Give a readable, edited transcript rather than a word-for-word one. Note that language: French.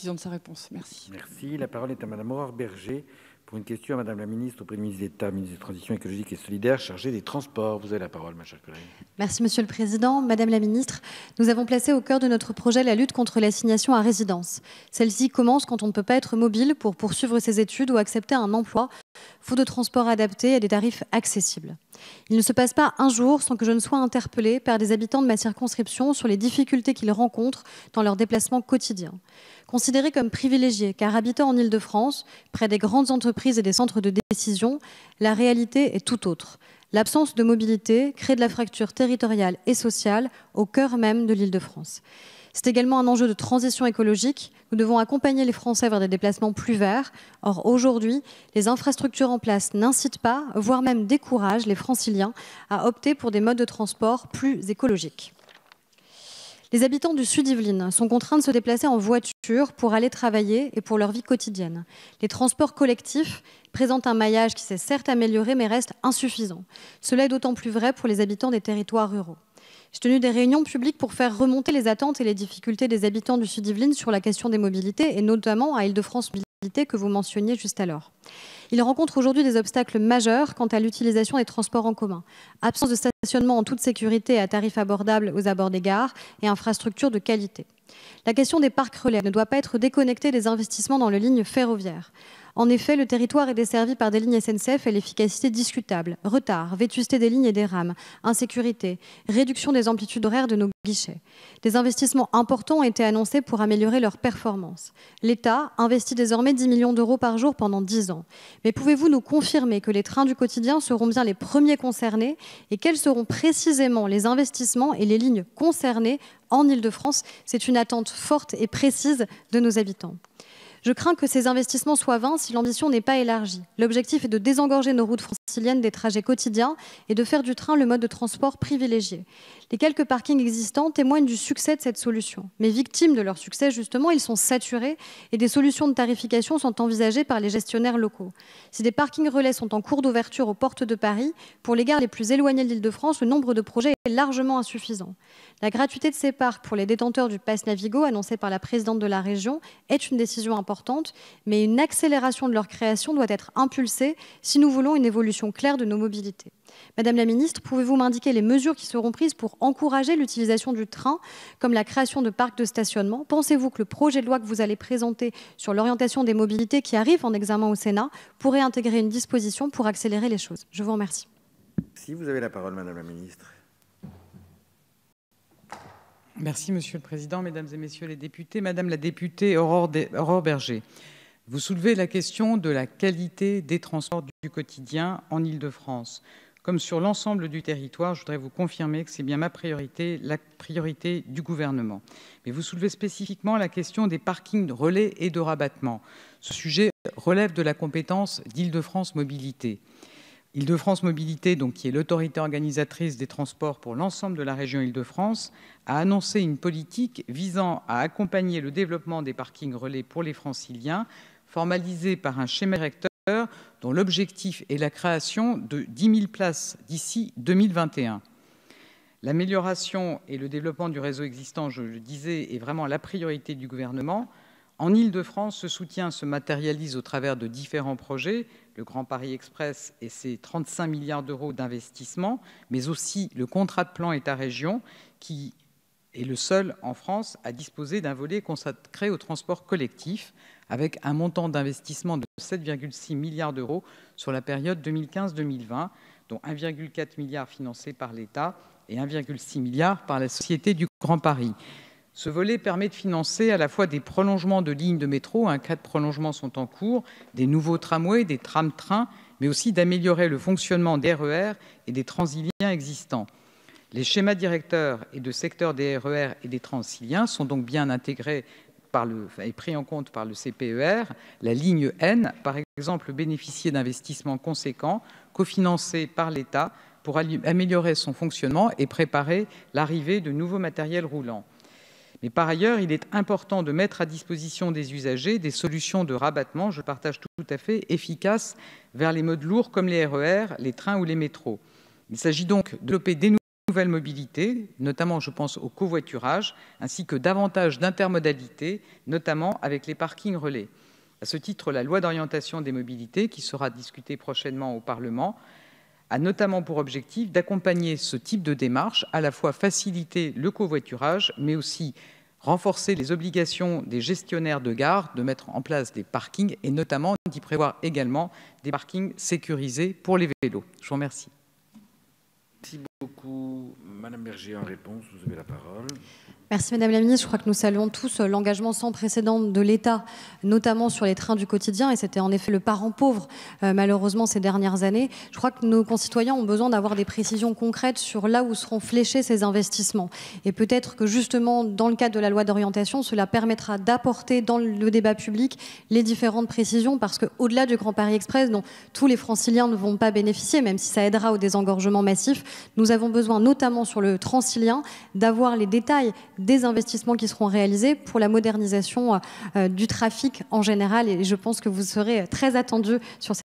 précision de sa réponse. Merci. Merci. La parole est à Madame Aurore Berger pour une question à Madame la Ministre auprès du ministre d'État, ministre de la Transition écologique et solidaire, chargé des Transports. Vous avez la parole, ma chère collègue. Merci Monsieur le Président. Madame la Ministre, nous avons placé au cœur de notre projet la lutte contre l'assignation à résidence. Celle-ci commence quand on ne peut pas être mobile pour poursuivre ses études ou accepter un emploi, faute de transport adapté à des tarifs accessibles. Il ne se passe pas un jour sans que je ne sois interpellée par des habitants de ma circonscription sur les difficultés qu'ils rencontrent dans leurs déplacements quotidiens. Considérés comme privilégiés, car habitant en Île-de-France, près des grandes entreprises et des centres de décision, la réalité est tout autre. L'absence de mobilité crée de la fracture territoriale et sociale au cœur même de l'Île-de-France. C'est également un enjeu de transition écologique. Nous devons accompagner les Français vers des déplacements plus verts. Or, aujourd'hui, les infrastructures en place n'incitent pas, voire même découragent les franciliens à opter pour des modes de transport plus écologiques. Les habitants du Sud-Yvelines sont contraints de se déplacer en voiture pour aller travailler et pour leur vie quotidienne. Les transports collectifs présentent un maillage qui s'est certes amélioré mais reste insuffisant. Cela est d'autant plus vrai pour les habitants des territoires ruraux. J'ai tenu des réunions publiques pour faire remonter les attentes et les difficultés des habitants du Sud-Yvelines sur la question des mobilités et notamment à Île-de-France Mobilité que vous mentionniez juste alors. Ils rencontrent aujourd'hui des obstacles majeurs quant à l'utilisation des transports en commun. Absence de stationnement en toute sécurité à tarifs abordables aux abords des gares et infrastructures de qualité. La question des parcs relais ne doit pas être déconnectée des investissements dans les lignes ferroviaires. En effet, le territoire est desservi par des lignes SNCF et l'efficacité discutable. Retard, vétusté des lignes et des rames, insécurité, réduction des amplitudes horaires de nos guichets. Des investissements importants ont été annoncés pour améliorer leur performance. L'État investit désormais 10 millions d'euros par jour pendant 10 ans. Mais pouvez-vous nous confirmer que les trains du quotidien seront bien les premiers concernés et quels seront précisément les investissements et les lignes concernées en Île-de-France? C'est une attente forte et précise de nos habitants. Je crains que ces investissements soient vains si l'ambition n'est pas élargie. L'objectif est de désengorger nos routes franciliennes des trajets quotidiens et de faire du train le mode de transport privilégié. Les quelques parkings existants témoignent du succès de cette solution. Mais victimes de leur succès, justement, ils sont saturés et des solutions de tarification sont envisagées par les gestionnaires locaux. Si des parkings relais sont en cours d'ouverture aux portes de Paris, pour les gares les plus éloignées de l'Île-de-France, le nombre de projets est largement insuffisant. La gratuité de ces parcs pour les détenteurs du Pass Navigo, annoncée par la présidente de la région, est une décision importante, mais une accélération de leur création doit être impulsée si nous voulons une évolution claire de nos mobilités. Madame la Ministre, pouvez-vous m'indiquer les mesures qui seront prises pour encourager l'utilisation du train, comme la création de parcs de stationnement? Pensez-vous que le projet de loi que vous allez présenter sur l'orientation des mobilités qui arrive en examen au Sénat pourrait intégrer une disposition pour accélérer les choses? Je vous remercie. Si vous avez la parole, Madame la Ministre. Merci Monsieur le Président, Mesdames et Messieurs les députés. Madame la députée Aurore Berger, vous soulevez la question de la qualité des transports du quotidien en Île-de-France. Comme sur l'ensemble du territoire, je voudrais vous confirmer que c'est bien ma priorité, la priorité du gouvernement. Mais vous soulevez spécifiquement la question des parkings de relais et de rabattement. Ce sujet relève de la compétence d'Île-de-France Mobilité. Île-de-France Mobilité, donc, qui est l'autorité organisatrice des transports pour l'ensemble de la région Île-de-France, a annoncé une politique visant à accompagner le développement des parkings relais pour les franciliens, formalisée par un schéma directeur dont l'objectif est la création de 10 000 places d'ici 2021. L'amélioration et le développement du réseau existant, je le disais, est vraiment la priorité du gouvernement. En Île-de-France, ce soutien se matérialise au travers de différents projets, le Grand Paris Express et ses 35 milliards d'euros d'investissement, mais aussi le contrat de plan État-région, qui est le seul en France à disposer d'un volet consacré au transport collectif, avec un montant d'investissement de 7,6 milliards d'euros sur la période 2015-2020, dont 1,4 milliard financé par l'État et 1,6 milliard par la Société du Grand Paris. Ce volet permet de financer à la fois des prolongements de lignes de métro, 4 prolongements sont en cours, des nouveaux tramways, des tram-trains, mais aussi d'améliorer le fonctionnement des RER et des Transiliens existants. Les schémas directeurs et de secteur des RER et des Transiliens sont donc bien intégrés et pris en compte par le CPER. La ligne N, par exemple, bénéficiait d'investissements conséquents, cofinancés par l'État, pour améliorer son fonctionnement et préparer l'arrivée de nouveaux matériels roulants. Mais par ailleurs, il est important de mettre à disposition des usagers des solutions de rabattement, je partage tout à fait, efficaces vers les modes lourds comme les RER, les trains ou les métros. Il s'agit donc de développer des nouvelles mobilités, notamment je pense au covoiturage, ainsi que davantage d'intermodalité, notamment avec les parkings relais. À ce titre, la loi d'orientation des mobilités, qui sera discutée prochainement au Parlement, a notamment pour objectif d'accompagner ce type de démarche, à la fois faciliter le covoiturage, mais aussi renforcer les obligations des gestionnaires de gares de mettre en place des parkings et notamment d'y prévoir également des parkings sécurisés pour les vélos. Je vous remercie. Merci beaucoup. Madame Berger, en réponse, vous avez la parole. Merci Madame la Ministre. Je crois que nous saluons tous l'engagement sans précédent de l'État, notamment sur les trains du quotidien, et c'était en effet le parent pauvre, malheureusement, ces dernières années. Je crois que nos concitoyens ont besoin d'avoir des précisions concrètes sur là où seront fléchés ces investissements. Et peut-être que justement, dans le cadre de la loi d'orientation, cela permettra d'apporter dans le débat public les différentes précisions, parce qu'au-delà du Grand Paris Express, dont tous les franciliens ne vont pas bénéficier, même si ça aidera au désengorgement massif, nous avons besoin, notamment sur le transilien, d'avoir les détails des investissements qui seront réalisés pour la modernisation du trafic en général. Et je pense que vous serez très attendus sur cette